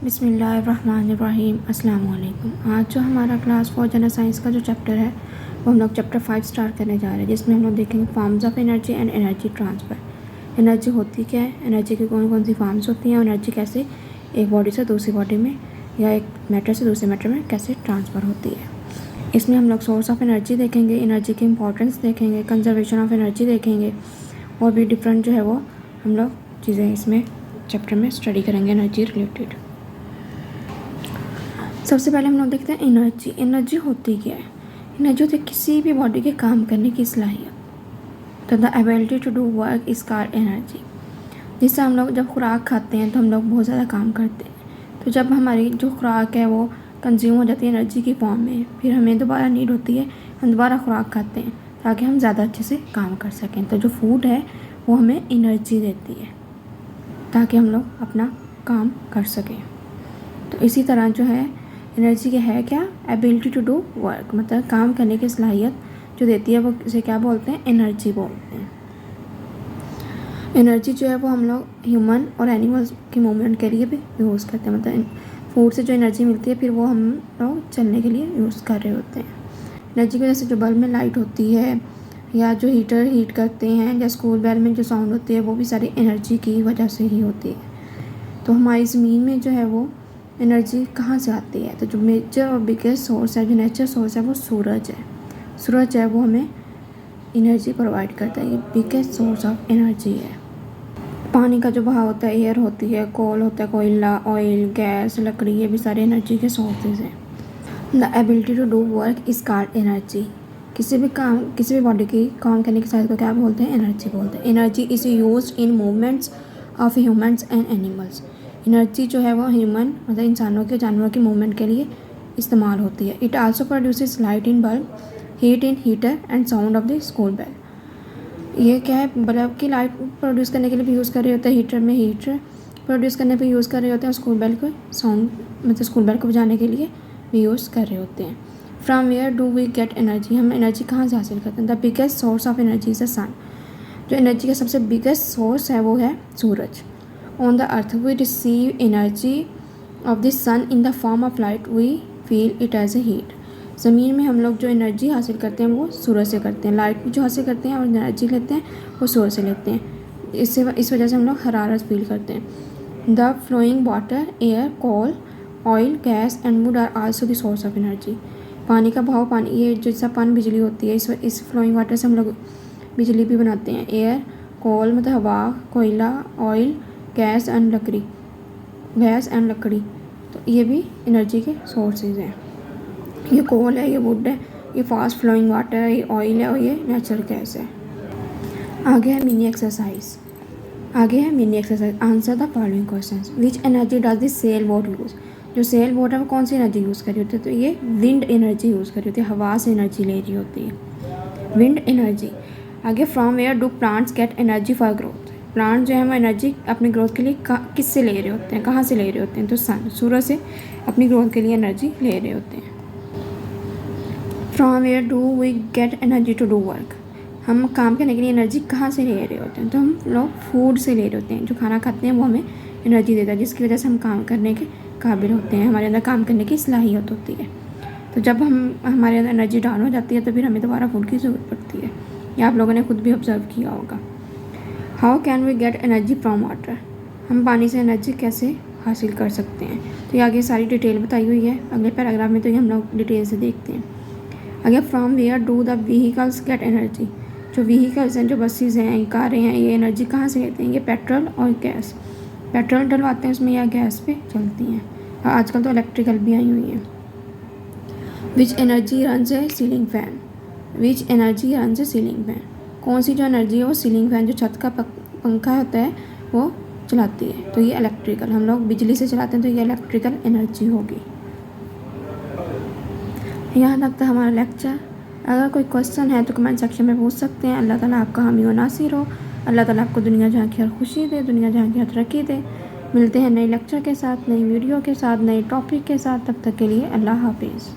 बिस्मिल्लाहिर्रहमानिर्रहीम अस्सलाम वालेकुम। आज जो हमारा क्लास 4 जनरल साइंस का जो चैप्टर है वो हम लोग चैप्टर 5 स्टार्ट करने जा रहे हैं, जिसमें हम लोग देखेंगे forms of energy and energy transfer. Energy होती क्या है, एनर्जी की कौन कौन सी फॉर्म्स होती हैं, और एनर्जी कैसे एक बॉडी से दूसरी बॉडी में या एक मैटर से दूसरे मैटर में कैसे ट्रांसफ़र होती है। इसमें हम लोग सोर्स ऑफ एनर्जी देखेंगे, एनर्जी की इंपॉर्टेंस देखेंगे, कंजर्वेशन ऑफ एनर्जी देखेंगे, और भी डिफरेंट जो है वो हम लोग चीज़ें इसमें चैप्टर में स्टडी करेंगे एनर्जी रिलेटेड। सबसे पहले हम लोग देखते हैं एनर्जी। एनर्जी होती क्या है? एनर्जी होती है किसी भी बॉडी के काम करने की सलाहियत, तो the ability to do work is called energy. जिससे हम लोग जब खुराक खाते हैं तो हम लोग बहुत ज़्यादा काम करते हैं, तो जब हमारी जो खुराक है वो कंज्यूम हो जाती है एनर्जी की फॉर्म में, फिर हमें दोबारा नीड होती है, हम दोबारा खुराक खाते हैं ताकि हम ज़्यादा अच्छे से काम कर सकें। तो जो फूड है वो हमें एनर्जी देती है ताकि हम लोग अपना काम कर सकें। तो इसी तरह जो है एनर्जी के है क्या, एबिलिटी टू डू वर्क, मतलब काम करने की सलाहियत जो देती है वो इसे क्या बोलते हैं, एनर्जी बोलते हैं। एनर्जी जो है वो हम लोग ह्यूमन और एनिमल्स के मूवमेंट के लिए भी यूज़ करते हैं, मतलब फूड से जो एनर्जी मिलती है फिर वो हम लोग चलने के लिए यूज़ कर रहे होते हैं। एनर्जी की वजह से जो बल्ब में लाइट होती है, या जो हीटर हीट करते हैं, या स्कूल बेल में जो साउंड होती है, वो भी सारी एनर्जी की वजह से ही होती है। तो हमारी ज़मीन में जो है वो एनर्जी कहाँ से आती है, तो जो मेजर और बिगेस्ट सोर्स है, जो नेचुरल सोर्स है वो सूरज है। सूरज है वो हमें एनर्जी प्रोवाइड करता है, ये बिगेस्ट सोर्स ऑफ एनर्जी है। पानी का जो बहाव होता है, एयर होती है, कोल होता है, कोयला, ऑयल, गैस, लकड़ी, ये भी सारे एनर्जी के सोर्सेज हैं। The ability to do work is called energy. किसी भी बॉडी की काम करने की साइज को क्या बोलते हैं, एनर्जी बोलते हैं। Energy is used in movements of humans and animals. Energy जो है वो ह्यूमन मतलब इंसानों के जानवरों के मूवमेंट के लिए इस्तेमाल होती है। It also produces light in bulb, heat in heater and sound of the school bell. ये क्या है, बल्ब की लाइट प्रोड्यूस करने के लिए भी यूज़ कर रहे होते हैं, हीटर में हीटर प्रोड्यूस करने पे यूज़ कर रहे होते हैं, स्कूल बेल को साउंड मतलब स्कूल बेल को बजाने के लिए भी यूज़ कर रहे होते हैं। From where do we get energy, हम एनर्जी कहाँ से हासिल करते हैं? The biggest source of energy is the sun. जो एनर्जी का सबसे बिगेस्ट सोर्स है वो है सूरज। On the earth we receive energy of the sun in the form of light, we feel it as a heat। ज़मीन में हम लोग जो एनर्जी हासिल करते हैं वो सूरज से करते हैं, लाइट भी जो हासिल करते हैं और एनर्जी लेते हैं वो सूरज से लेते हैं। इस वजह से हम लोग हरारत फील करते हैं। The flowing water, air, coal, oil, gas and wood are also the source of energy. पानी का बहाव, पानी ये जैसा पानी बिजली होती है, इस फ्लोइंग वाटर से हम लोग बिजली भी बनाते हैं। एयर, कोल मतलब हवा, कोयला, ऑयल, गैस एंड लकड़ी, तो ये भी एनर्जी के सोर्सेज हैं। ये कोल है, ये वुड है, ये फास्ट फ्लोइंग वाटर है, ये ऑयल है और ये नेचुरल गैस है। आगे है mini exercise. Answer the following questions. Which energy does the sail boat use. जो सेल बोट है वो कौन सी एनर्जी यूज़ कर रही होती है, तो ये विंड एनर्जी यूज़ कर रही होती है, हवा से एनर्जी ले रही होती है, विंड एनर्जी। आगे from where do plants get energy for growth. Plant जो है वो एनर्जी अपनी ग्रोथ के लिए किससे ले रहे होते हैं, कहाँ से ले रहे होते हैं, तो सन, सूरज से अपनी ग्रोथ के लिए एनर्जी ले रहे होते हैं। From where do we get energy to do work. हम काम करने के लिए एनर्जी कहाँ से ले रहे होते हैं, तो हम लोग फूड से ले रहे होते हैं। जो खाना खाते हैं वो हमें एनर्जी देता है, जिसकी वजह से हम काम करने के काबिल होते हैं, हमारे अंदर काम करने की सलाहियत होती है। तो जब हमारे अंदर एनर्जी डाउन हो जाती है तो फिर हमें दोबारा फूड की ज़रूरत पड़ती है। ये आप लोगों ने खुद भी ऑब्जर्व किया होगा। How can we get energy from water. हम पानी से एनर्जी कैसे हासिल कर सकते हैं, तो ये आगे सारी डिटेल बताई हुई है अगले पैराग्राफ में, तो ये हम लोग डिटेल से देखते हैं। आगे from where do the vehicles get energy. जो व्हीकल्स हैं, जो बसेस हैं, कारें हैं, ये एनर्जी कहाँ से लेते हैं, ये पेट्रोल और गैस, पेट्रोल डलवाते हैं उसमें या गैस पे चलती हैं, और आजकल तो इलेक्ट्रिकल भी आई हुई हैं। Which energy runs A ceiling fan. Which energy runs A ceiling fan. कौन सी जो एनर्जी है वो सीलिंग फैन, जो छत का पंखा होता है वो चलाती है, तो ये इलेक्ट्रिकल, हम लोग बिजली से चलाते हैं तो ये इलेक्ट्रिकल एनर्जी होगी। यहाँ तक था हमारा लेक्चर। अगर कोई क्वेश्चन है तो कमेंट सेक्शन में पूछ सकते हैं। अल्लाह ताला आपका हामी व नासिर हो। अल्लाह ताला आपको दुनिया जहाँ की हर खुशी दे, दुनिया जहाँ की हर तरक्की दे। मिलते हैं नए लेक्चर के साथ, नई वीडियो के साथ, नए टॉपिक के साथ। तब तक के लिए अल्लाह हाफिज़।